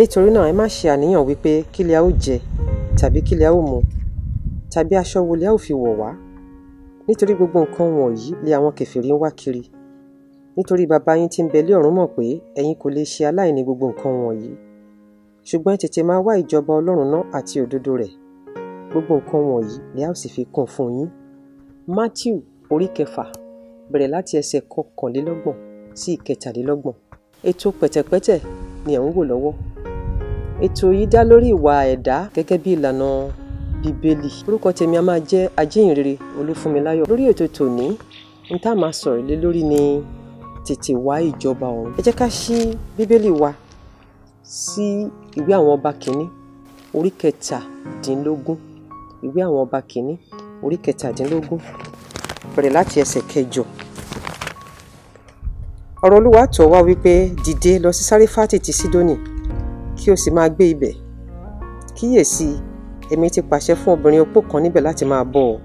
nítorí náà ẹ má ṣe àníyàn wípé kí lẹ a ó jẹ tàbí kí lẹ a ó mu tàbí aṣọ wo lẹ a ó fi wọ̀ wá, nítorí gbogbo nǹkan wọ̀nyí lé àwọn kèfèrí ń wá kiri. Nítorí bàbá yín tí ń bẹ lé ọ̀run mọ̀ pé ẹ̀yin kò lè ṣe aláìní gbogbo nǹkan wọ̀nyí. Ṣùgbọ́n ẹ tètè máa wá ìjọba Ọlọ́run náà àti òdodo rẹ̀, gbogbo nǹkan wọ̀nyí lẹ a ó sì fi kún fún yín. Mátíù orí 6 bẹ̀rẹ̀ láti ẹsẹ̀ 21 sí 23. Ètò pẹ̀tẹ̀pẹ́tẹ̀ ni ẹ̀ ń wò lọ́wọ́. Ètò yìí dá lórí ìwà ẹ̀dá gẹ́gẹ́ bí ìlànà Bíbélì. Orúkọ tèmi a máa jẹ́ Ajíhìnrere Olúfúnmiláyọ̀. Lórí ètò tòní, n tá máa sọ̀rọ̀ lé lórí ni tètè wá ìjọba ọ̀run. Ẹ jẹ́ ká ṣí Bíbélì wa sí ìwé àwọn ọba kìíní orí 17. Ìwé àwọn ọba kìíní orí 17 bẹ̀rẹ̀ láti ẹsẹ̀ 8. Ọ̀rọ̀ Olúwa tọ̀ wá wípé dìde lọ sí Sárífátì ti Sídónì kí o sì máa gbé ibẹ̀. Kíyèsí, èmi ti pàṣẹ fún obìnrin opó kan níbẹ̀ láti máa bọ́ ọ.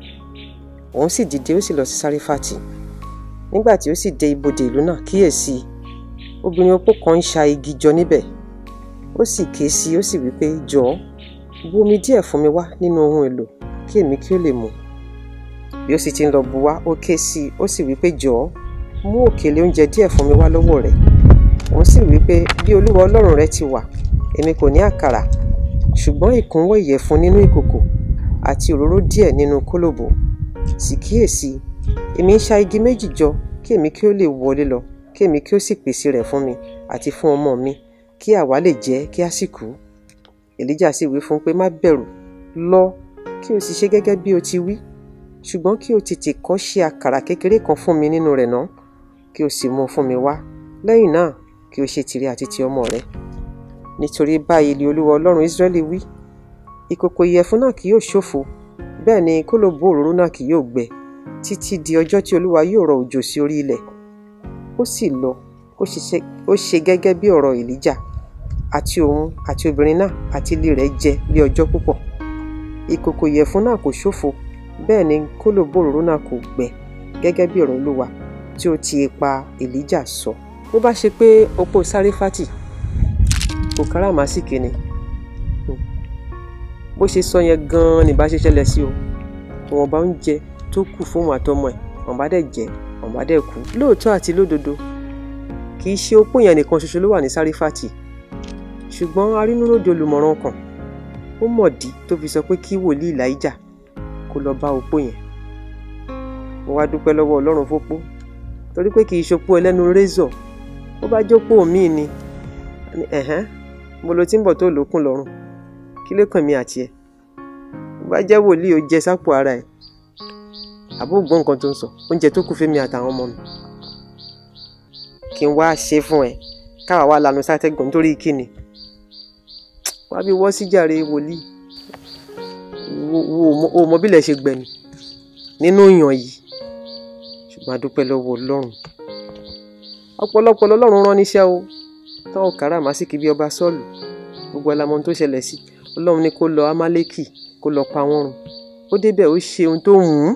Òun sì dìde ó sì lọ sí Sárífátì. Nígbà tí ó sì dé ibodè ìlú náà, kíyèsí, obìnrin opó kan ń ṣa igi jọ níbẹ̀. Ó sì ké sí ó sì wí pé, jọ̀ọ́ bu omi díẹ̀ fún mi wá nínú ohun èlò kí èmi kí ó lè mu. Bí ó sì ti ń lọ bu wá, ó ké sí ó sì wí pé, jọ̀ọ́ mú òkèlè oúnjẹ díẹ̀ fún mi wá lọ́wọ́ rẹ̀. Òun sì wí pé, bí Olúwa Ọlọ́run rẹ ti wà, èmi kò ní àkàrà, ṣùgbọ́n ìkúnwọ́ ìyẹ̀fun nínú ìkòkò àti òróró díẹ̀ nínú kólòbó. Sì kíyèsí, èmi ń ṣa igi méjì jọ kí èmi kí ó lè wọlé lọ, kí èmi kí ó sì pèsè rẹ̀ fún mi àti fún ọmọ mi, kí àwa lè jẹ kí a sì kú. Èlíjà sì wí fún un pé, má bẹ̀rù, lọ kí o sì ṣe gẹ́gẹ́ bí o ti wí, ṣùgbọ́n kí o tètè kọ́ ṣe àkàrà kékeré kan fún mi nínú rẹ̀ náà, kí o sì mú fún mi wá. Lẹ́yìn náà kí o ṣe tìrẹ àti ti ọmọ rẹ. Nítorí báyìí ni Olúwa Ọlọ́run Ísírẹ́lì wí, ìkòkò ìyẹ̀fun náà kì yóò ṣòfo, bẹ́ẹ̀ ni kólòbó òróró náà kì yóò gbẹ, títí di ọjọ́ tí Olúwa yóò rọ òjò sí orí ilẹ̀. Ó sì lọ, ó ṣe gẹ́gẹ́ bí ọ̀rọ̀ Èlíjà, àti òun àti obìnrin náà àti ilé rẹ̀ jẹ lé ọjọ́ púpọ̀. Ìkòkò ìyẹ̀fun náà kò ṣòfo, bẹ́ẹ̀ ni kólòbó òróró náà kò gbẹ, gẹ́gẹ́ bí ọ̀rọ̀ Olúwa tí ó ti ipa Èlíjà sọ. Bó bá ṣe pé opó Sárífátì kò káràmásìkí ni, bó ṣe sọ yẹn gan-an ní bá ṣe ṣẹlẹ̀ sí o. Wọ́n bá ń jẹ tó kù fún àtọmọ ẹ̀, wọ́n bá dẹ̀ jẹ, wọ́n bá dẹ̀ kú. Lóòótọ́ àti lódodo, kì í ṣe opó yẹn nìkan ṣoṣo ló wà ní Sárífátì, ṣùgbọ́n arínúróde olùmọ̀ràn kan ó mọ̀dí tó fi sọ pé kí wòlíì Èlíjà kó lọ bá opó yẹn. Mo wá dúpẹ́ lọ́wọ́ Ọlọ́run fópó, torí pé kì í ṣopó ẹlẹ́nu rézọ̀. Ó bá jópó míì ni, mo lo tí ń bọ̀ tó lókun lọ́rùn, kí ló kàn mí àti ẹ̀? Bó bá jẹ́ wòlíì ó jẹ sápò ara ẹ̀, àbó gbọ́ nǹkan tó ń sọ, oúnjẹ tó kù fẹ́mi àtàwọn ọmọ mi kí n wá ṣe fún ẹ, káwa wá lanu sátẹ́gùn nítorí kíni? Wá bí wọ́ sí jàre wòlíì, wo mọ bílẹ̀ ṣe gbẹ̀mí nínú ìyàn yìí. Ṣùgbọ́n a dúpẹ́ lọ́wọ́ Ọlọ́run. Ọ̀pọ̀lọpọ̀ lọ́lọ́run rán níṣẹ́ o, tán káràmásìkí bí ọba Sọ́ọ̀lù. Gbogbo alamọ tó ṣẹlẹ̀ sí. Ọlọ́run ní kó lọ Amálẹ́kì, kó lọ pa wọ́n run. Ó débẹ̀ ó ṣe ohun tó wù ú.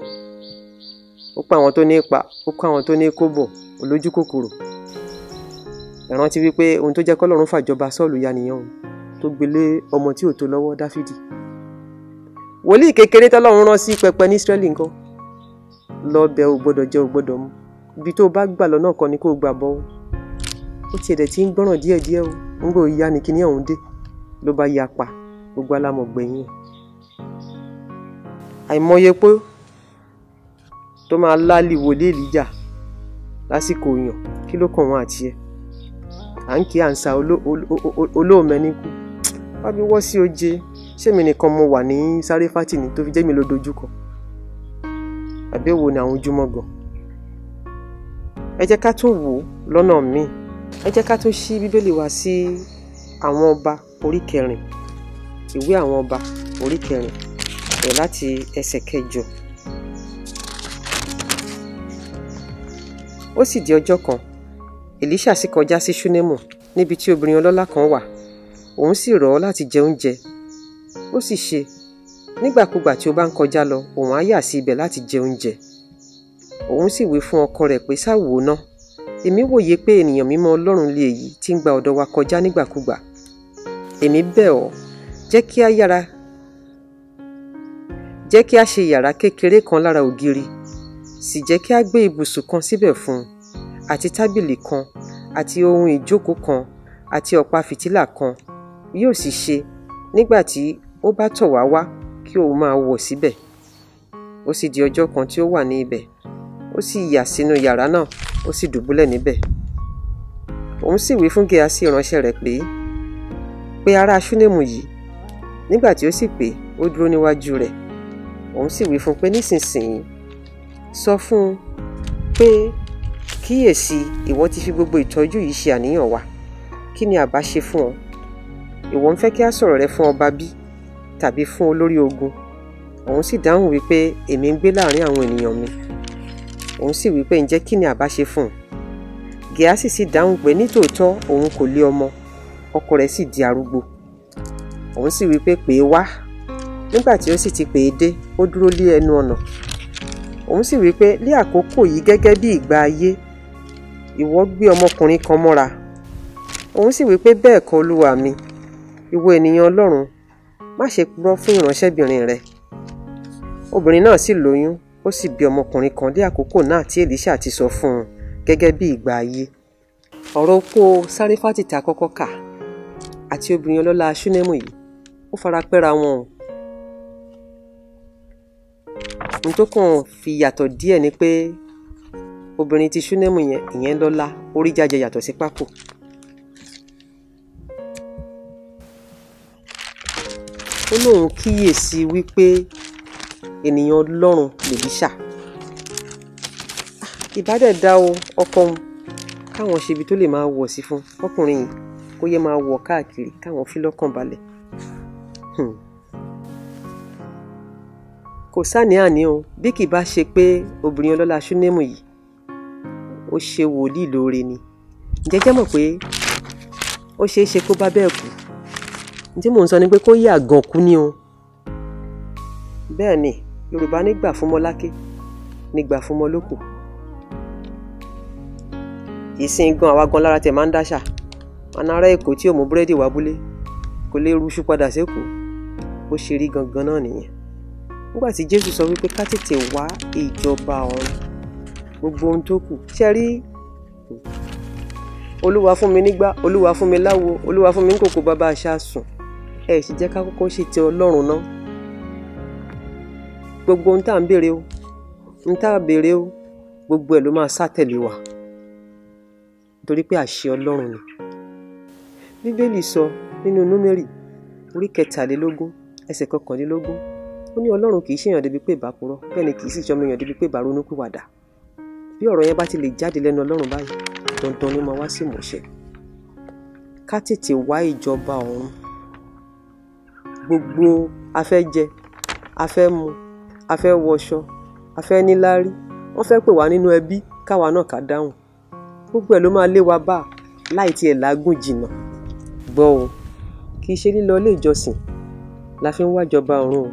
Ó pa àwọn tó ní ipa, ó kó àwọn tó ní kó bọ̀, olójú kòkòrò. Ẹ rántí wípé ohun tó jẹ́ k'Ọlọ́run fàjọba Sọ́ọ̀lù ya nìyẹn o, tó gbélé ọmọ tí ò tó lọ́wọ́, Dáfídì. Wòlíì kékeré tọ́lọ́run rán sí pẹpẹ ní Ísírẹ́lì ńkọ́? Lọ bẹ̀, ò gbọdọ̀ jẹ, ò gbọdọ̀ mu. Ibi tó bá gbà lọ náà kọ́ ni kó gbà bọ́. Ó tiẹ̀ dẹ̀ ti ń gbọ́ràn díẹ̀díẹ̀ o. Ń gbọ́ ìyá ni kíní ọ̀hún dé, ló bá ya pa, gbogbo alámọ̀ gbẹ̀yìn. Àìmọye pé tó máa lálì wòlíì Èlíjà lásìkò yàn, kí ló kàn wọ́n àti ẹ? À ń kí à ń sa olóòmẹ́ni kú. Wá bí wọ́ sí oje, ṣé mi nìkan mo wà ní Sárífátì ni tó fi jẹ́ mi ló dojúkọ? Àbẹ́wò ni àwọn ojúmọ́ gan. Ẹ jẹ́ ká tún wò lọ́nà míì. Ẹ jẹ́ ká tún ṣí Bíbélì wa sí àwọn ọba orí 4. Ìwé àwọn ọba orí 4 bẹ̀rẹ̀ láti ẹsẹ̀ 8. Ó sì di ọjọ́ kan, Èlíṣà sì kọjá sí Ṣúnémù níbi tí obìnrin ọlọ́lá kan wà. Òun sì rọ̀ ọ́ láti jẹ oúnjẹ. Ó sì ṣe, nígbàkúgbà tí ó bá ń kọjá lọ, òun á yà sí ibẹ̀ láti jẹ oúnjẹ. Òun sì wí fún ọkọ rẹ̀ pé, sá wò ná, èmi wòye pé ènìyàn mímọ́ Ọlọ́run lé èyí tí ń gba ọ̀dọ̀ wa kọjá nígbàkúgbà. èmi bẹ̀ ọ́, jẹ́ kí a ṣe yàrá kékeré kan lára ògiri, sì jẹ́ kí a gbé ibùsùn kan síbẹ̀ fún un, àti tábìlì kan, àti ohun ìjókòó kan, àti ọ̀pá fìtílà kan. Yóò sì ṣe, nígbà tí ó bá tọ̀ wá wá, kí òun máa wọ̀ síbẹ̀. Ó sì di ọjọ́ kan tí ó wà ní ibẹ̀, ó sì yà sínú yàrá náà, ó sì dùbúlẹ̀ níbẹ̀. Òun sì wí fún Géhásì ìránṣẹ́ rẹ̀ pé, pe ará Ṣúnémù yìí. Nígbà tí ó sì pè, ó dúró níwájú rẹ̀. Òun sì wí fún pé, nísinsìnyí sọ fún un pé, kíyèsí, ìwọ ti fi gbogbo ìtọ́jú yìí ṣe àníyàn wa. Kí ni àbá ṣe fún ọ? Ìwọ ń fẹ́ kí a sọ̀rọ̀ rẹ fún ọba bí, tàbí fún olórí ogun? Òun sì dáhùn wípé, èmi ń gbé láàrin àwọn ènìyàn mi. Òun sì wípé, ǹjẹ́ kí ni àbá ṣe fún un? Géhásì sì dáhùn pé, nítòótọ́ òun kò lé ọmọ, ọkọ rẹ̀ sì di arúgbó. Òun sì wípé, pè é wá. Nígbà tí ó sì ti pè é dé, ó dúró lé ẹnu ọ̀nà. Òun sì wípé, ní àkókò yìí gẹ́gẹ́ bí ìgbà ayé, ìwọ gbé ọmọkùnrin kan mọ́ra. Òun sì wípé, bẹ́ẹ̀ kọ́ olúwa mi, ìwọ ènìyàn Ọlọ́run, má ṣe purọ́ fún ìránṣẹ́bìnrin rẹ. Obìnrin náà sì lóyún, ó sì bí ọmọkùnrin kan dé àkókò náà tí Èlíṣà ti sọ fún un gẹ́gẹ́ bí ìgbà ayé. Ọ̀rọ̀ opó Sárífátì tá kọ́kọ́ kà àti obìnrin ọlọ́lá Ṣúnémù yìí, ó fara pẹ́ra wọn. Ohun tó kàn fi yàtọ̀ díẹ̀ ni pé obìnrin ti Ṣúnémù ìyẹn lọ́lá, orí jájẹ yàtọ̀ sí pákó. Ó lóun kíyèsí wípé ènìyàn Ọlọ́run l'Èlíṣà. Ìbá dẹ̀ dá o ọkọ òun káwọn ṣe ibi tó lè máa wọ̀ sí fún ọkùnrin yìí, kó yẹ máa wọ̀ káàkiri, káwọn fi lọ́kàn balẹ̀. Kò sáníàní o, bí kì bá ṣe pé obìnrin ọlọ́lá Ṣúnémù yìí ó ṣe wòlíì lóore ni. Ǹjẹ́ mọ̀ pé ó ṣeé ṣe kó bá bẹ́ẹ̀ kú? Ǹjẹ́ mò ń sọ ni pé kó yà gan kú ni o. Bẹ́ẹ̀ ni Yorùbá nígbà fún mọ́láké, nígbà fún mọ́lókù. Ìsìn gan àwa gan lára tẹ̀ máa ń dáṣà. Wọn ará Èkó tí ò mú búrẹ́dì wá búlé kò lè rúṣú padà sékòó. Bó ṣe rí gangan náà nìyẹn. Nígbà tí Jésù sọ wípé ká tètè wá ìjọba ọ̀run, gbogbo ohun tó kù ṣe rí. Olúwa fún mi nígbà, Olúwa fún mi láwo, Olúwa fún mi ní kòkó bàbá àṣà sùn. Ẹ sì jẹ́ ká kọ́kọ́ ṣe ti Ọlọ́run náà. Gbogbo ohun tá à ń béèrè o, ohun tá à béèrè o, gbogbo ẹ̀ ló máa sá tẹ̀lé wa. Nítorí pé àṣẹ Ọlọ́run ni. Bíbélì sọ nínú Númérì orí 13 ẹsẹ̀ 21, ó ní Ọlọ́run kì í ṣèyàn débi pé ìbá purọ́, bẹ́ẹ̀ ni kì í sì ṣọmọ èèyàn débi pé ìbá ronúpìwàdà. Bí ọ̀rọ̀ yẹn bá ti lè jáde lẹ́nu Ọlọ́run báyìí, dandan ni máa wá sí ìmúṣẹ. Ká tètè wá ìjọba ọ̀run. Gbogbo afẹ́ jẹ, afẹ́ mu, afẹ́ wọṣọ, afẹ́ níláárí, wọ́n fẹ́ pè wá nínú ẹbí káwa náà ká dáhùn. Gbogbo ẹ̀ ló máa lé wa bá láì tiẹ̀ lágùn jìnnà. Gbọ́ o, kì í ṣe lílọ ilé ìjọsìn la fi ń wá ìjọba ọ̀run o.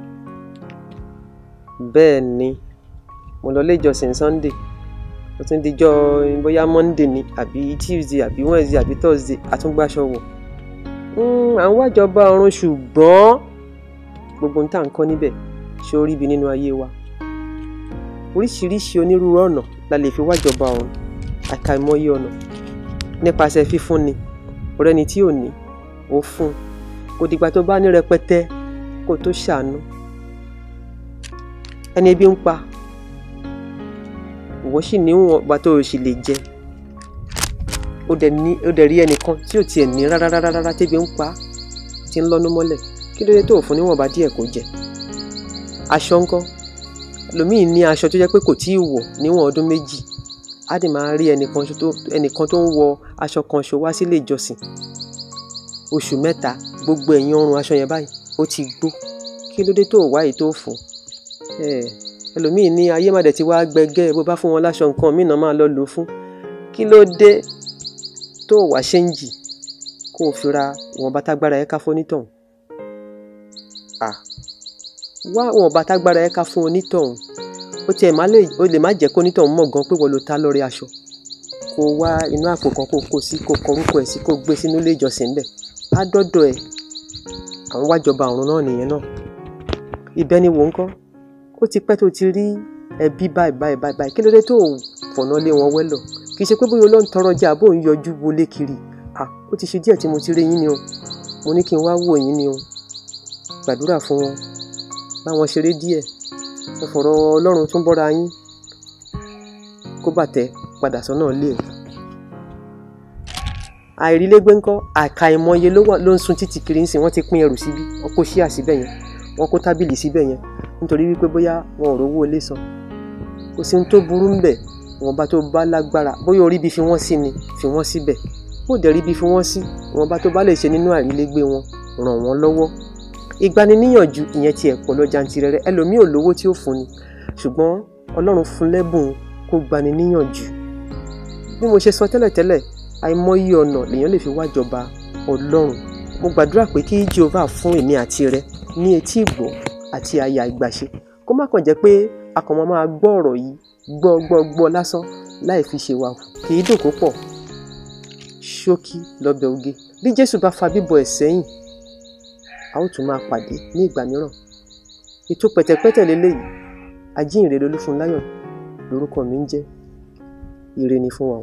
Bẹ́ẹ̀ ni, mo lọ ilé ìjọsìn Sunday, ó tún dijọ́ bóyá Monday ni àbí Tuesday àbí Wednesday àbí Thursday àtúngbàṣọ wọ̀. À ń wá ìjọba ọ̀run, ṣùgbọ́n gbogbo ohun tá à ń kọ́ níbẹ̀ ṣe orí ibi nínú ayé wa. Oríṣiríṣi onírúurú ọ̀nà la lè fi wá ìjọba ọ̀run, àkàìmọye ọ̀nà. Nípasẹ̀ fífúnni, ọ̀rẹ́ ni tí ò ní, ó fún. Kò dìgbà tó bá ní rẹpẹtẹ kó tó ṣàánú. Ẹni ebi ń pa, ìwọ sì níwọ̀n ìgbà tó o sì lè jẹ. Ó dẹ̀ rí ẹnìkan tí ò tiẹ̀ ní rárá tébi ń pa, tí ń lọ́nu mọ́lẹ̀. Kí ló dé tó fún níwọ̀nba díẹ̀ kó jẹ? Aṣọ ńkọ́? Ẹlòmíì ní aṣọ tó jẹ́ pé kò tíì wọ̀ níwọ̀n ọdún 2. Á dì máa rí ẹnìkan tó ń wọ aṣọ kan ṣo wá sílé ìjọsìn. Oṣù 3, gbogbo ẹ̀yìn ọrùn aṣọ yẹn báyìí ó ti gbó. Kí ló dé tó wá èyí tó fún? Ẹlòmíì ní ayé má dẹ̀ ti wá gbẹgẹ́, bó bá fún wọn láṣọ nǹkan mìíràn máa lọ lò fún. Kí ló dé tó wá ṣéǹjì kó o fi ra wọn bá tágbára ẹ ká fún onítọ̀hún? Wá wọn bá tágbára ẹ ká fún onítọ̀hún. Ó lè má jẹ́ kó onítọ̀hún mọ̀ gan pé wọ́n ló ta lórí aṣọ. Kó wá inú àpò kan kó kó sí, kó kọ orúkọ ẹ̀ sí, kó gbé sínú ilé ìjọsìn ńbẹ̀. Á dọ́dọ̀ ẹ̀, àwọn wájọba ọ̀run náà nìyẹn náà. Ibẹ̀ ni wò ń kọ́, ó ti pẹ́ tó ti rí ẹbí báyìí kí ló dé tó fọ̀nà lé wọn wẹ́lọ̀? Kì í ṣe pé bóyá Ọlọ́run tọrọ jẹ àbó ń yọjú wọlé kiri. Ó ti ṣe díẹ̀ tí mo ti rí yín ni o, mo ní kí n wá wò yín ni o. Gbàdúrà fún wọn, bá wọn ṣeré díẹ̀, ẹ fọ̀rọ̀ Ọlọ́run tún bọ́ra yín kó bàtẹ́ padà sọ́nà ilé ẹ̀. Àìrílégbé ńkọ́, àkàìmọye ló ń sun títì kiri ńsìn. Wọ́n ti pín ẹrù síbí, wọ́n kó ṣíà síbẹ̀ yẹn, wọ́n kó tábìlì síbẹ̀ yẹn nítorí wípé bóyá wọn ò rówó ilé san. Kò sí ohun tó burú ńbẹ̀, wọn bá tó bá lágbára, bóyá orí bí fi wọ́n sí ni fi wọ́n síbẹ̀, bó dẹ̀ rí bí fi wọ́n sí, wọn bá tó bá lè ṣe nínú àìrílégbé wọn ràn wọ́n lọ́wọ́. Ìgbaniníyànjú ìyẹn ti ẹ̀pọ̀ lọ jantirẹrẹ. Ẹlòmíì ò lówó tí ó fún ni, ṣùgbọ́n Ọlọ́run fún lẹ́bùn kó gbani níyànjú. Bí mo ṣe sọ tẹ́lẹ̀tẹ́lẹ̀, àìmọye ọ̀nà lèèyàn lè fi wájọba Ọlọ́run. Mo gbàdúrà pé kí Jehovah fún èmi àti rẹ ní etí ìgbọ́ àti àyà ìgbàṣe, kó má kàn jẹ́ pé a kàn máa gbọ́ ọ̀rọ̀ yìí gbọ́ lásán láì fi ṣe wà. Kì í dùn kó pọ̀, ṣókí lọ́bẹ̀ oge. Bí Jésù bá fa bíbọ̀ ẹ̀ sẹ́yìn, a ó tún máa pàdé ní ìgbà mìíràn. Ètò pẹ̀tẹ̀pẹ̀tẹ̀ lélẹ́yìí. Àjíǹrere Olúfúnláyọ̀ lórúkọ mi ń jẹ́. Ire ni fún wa.